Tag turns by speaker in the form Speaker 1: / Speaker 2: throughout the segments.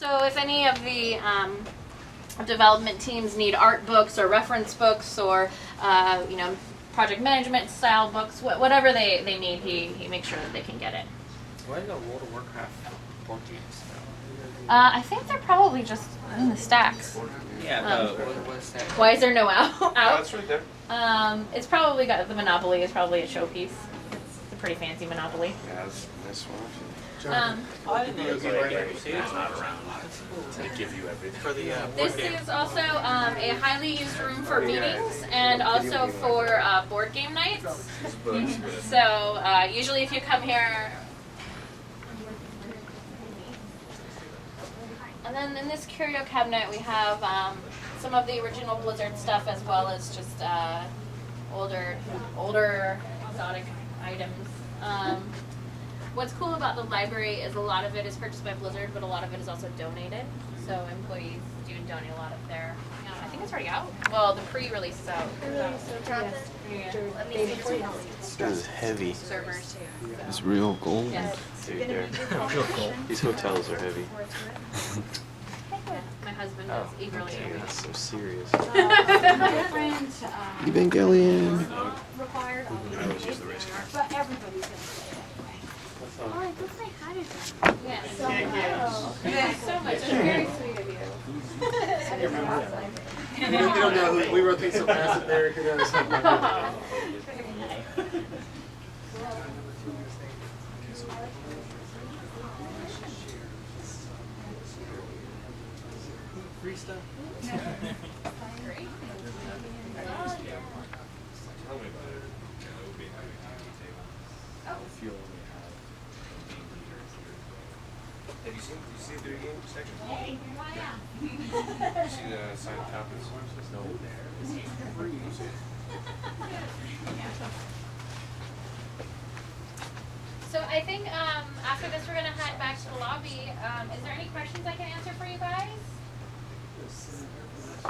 Speaker 1: So if any of the development teams need art books or reference books or you know, project management style books, whatever they need, he makes sure that they can get it.
Speaker 2: Why are the World of Warcraft board games?
Speaker 1: I think they're probably just in the stacks.
Speaker 2: Yeah, what is that?
Speaker 1: Why is there no out?
Speaker 2: Oh, it's right there.
Speaker 1: It's probably got the Monopoly is probably a showpiece. It's a pretty fancy Monopoly.
Speaker 3: Yeah, this one.
Speaker 2: I didn't know it was not around to give you everything. For the
Speaker 1: This is also a highly used room for meetings and also for board game nights. So usually if you come here, and then in this curio cabinet we have some of the original Blizzard stuff as well as just older exotic items. What's cool about the library is a lot of it is purchased by Blizzard, but a lot of it is also donated. So employees do donate a lot of their. I think it's already out. Well, the pre-release is out.
Speaker 3: This is heavy.
Speaker 1: Servers too.
Speaker 3: It's real gold.
Speaker 1: Yes.
Speaker 3: Dude, real gold. These hotels are heavy.
Speaker 1: My husband is eagerly.
Speaker 3: Damn, that's so serious.
Speaker 4: Different
Speaker 3: Evangelion.
Speaker 4: required
Speaker 3: I always use the race car.
Speaker 4: but everybody's gonna say it anyway.
Speaker 1: Oh,
Speaker 4: Alright, let's say hi to them.
Speaker 1: Yes.
Speaker 4: So,
Speaker 1: Thank you so much. It's very sweet of you.
Speaker 5: We don't know who, we rotate so fast up there, who knows?
Speaker 2: free stuff.
Speaker 1: Great.
Speaker 2: Tell me about it. It would be a table. If you only have
Speaker 3: Have you seen the video game section? You see the signed copies?
Speaker 2: no
Speaker 1: So I think after this we're gonna head back to the lobby. Is there any questions I can answer for you guys? I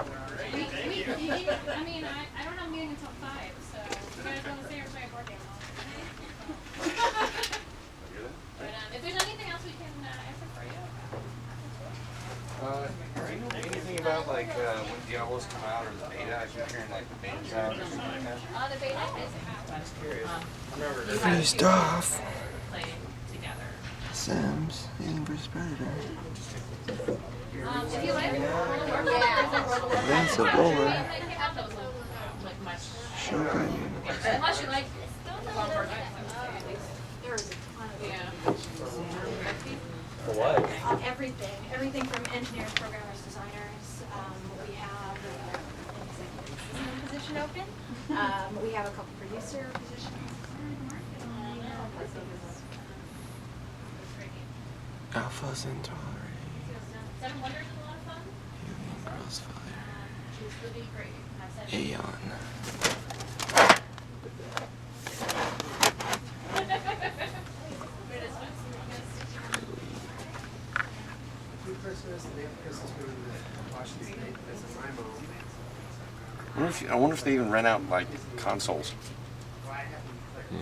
Speaker 1: mean, I don't have meeting until 5, so you guys want to stay or play a board game? But if there's anything else we can answer for you.
Speaker 3: Do you know anything about like when Diablo's come out or the beta? I keep hearing like the beta's out or something like that.
Speaker 1: The beta is out.
Speaker 3: I'm just curious.
Speaker 6: Free stuff.
Speaker 1: Play together.
Speaker 6: Sims, Alien vs Predator.
Speaker 1: If you like World of Warcraft,
Speaker 6: Advance of Roller.
Speaker 1: have those like much.
Speaker 6: Shogun.
Speaker 1: Unless you like
Speaker 4: There is a ton of
Speaker 1: yeah.
Speaker 2: For what?
Speaker 4: everything from engineers, programmers, designers. We have an position open. We have a couple producer positions.
Speaker 6: Alpha Centauri.
Speaker 1: Seven Wonders is a lot of fun.
Speaker 6: Alien Girls Fire.
Speaker 1: She's really great. I've said it.
Speaker 6: Aeon.
Speaker 5: Christmas, the day of Christmas, we would watch these things as a MIMO.
Speaker 3: I wonder if they even rent out like consoles.
Speaker 6: Yeah.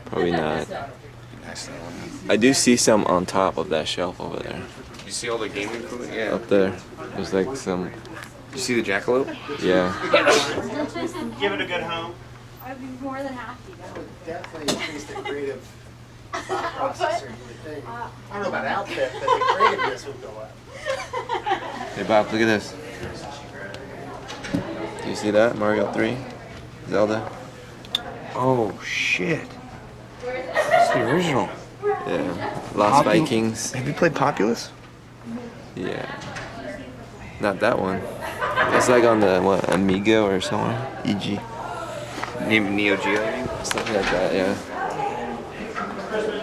Speaker 6: Probably not.
Speaker 3: Nice that one.
Speaker 6: I do see some on top of that shelf over there.
Speaker 3: You see all the gaming equipment? Yeah.
Speaker 6: Up there. There's like some.
Speaker 3: You see the jackalope?
Speaker 6: Yeah.
Speaker 2: Give it a good home.
Speaker 4: I'd be more than happy to.
Speaker 5: Definitely increase the creative thought process, you would think. I don't know about outfit, but the creativeness would go up.
Speaker 6: Hey Bob, look at this. Do you see that? Mario 3? Zelda?
Speaker 3: Oh shit. It's the original.
Speaker 6: Yeah. Lost Vikings.
Speaker 3: Have you played Populous?
Speaker 6: Yeah. Not that one. That's like on the, what, Amiga or somewhere? EG.
Speaker 3: Neo Geo?
Speaker 6: Something like that, yeah.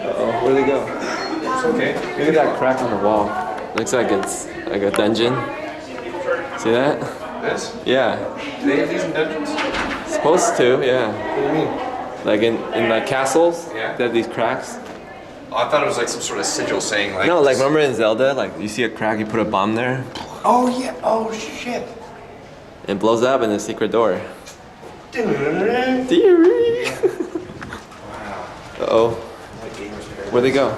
Speaker 6: Uh-oh, where'd they go?
Speaker 3: It's okay.
Speaker 6: Look at that crack on the wall. Looks like it's like a dungeon. See that?
Speaker 3: This?
Speaker 6: Yeah.
Speaker 3: Do they have these in dungeons?
Speaker 6: Supposed to, yeah.
Speaker 3: What do you mean?
Speaker 6: Like in like castles,
Speaker 3: Yeah.
Speaker 6: they have these cracks.
Speaker 3: Oh, I thought it was like some sort of sigil saying like...
Speaker 6: No, like remember in Zelda, like you see a crack, you put a bomb there,
Speaker 3: Oh yeah, oh shit.
Speaker 6: it blows up in the secret door.
Speaker 3: Wow.
Speaker 6: Uh-oh. Where'd they go?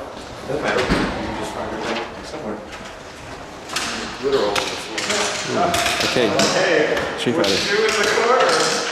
Speaker 3: Doesn't matter. You can just find it somewhere.
Speaker 6: Okay. Street Fighter.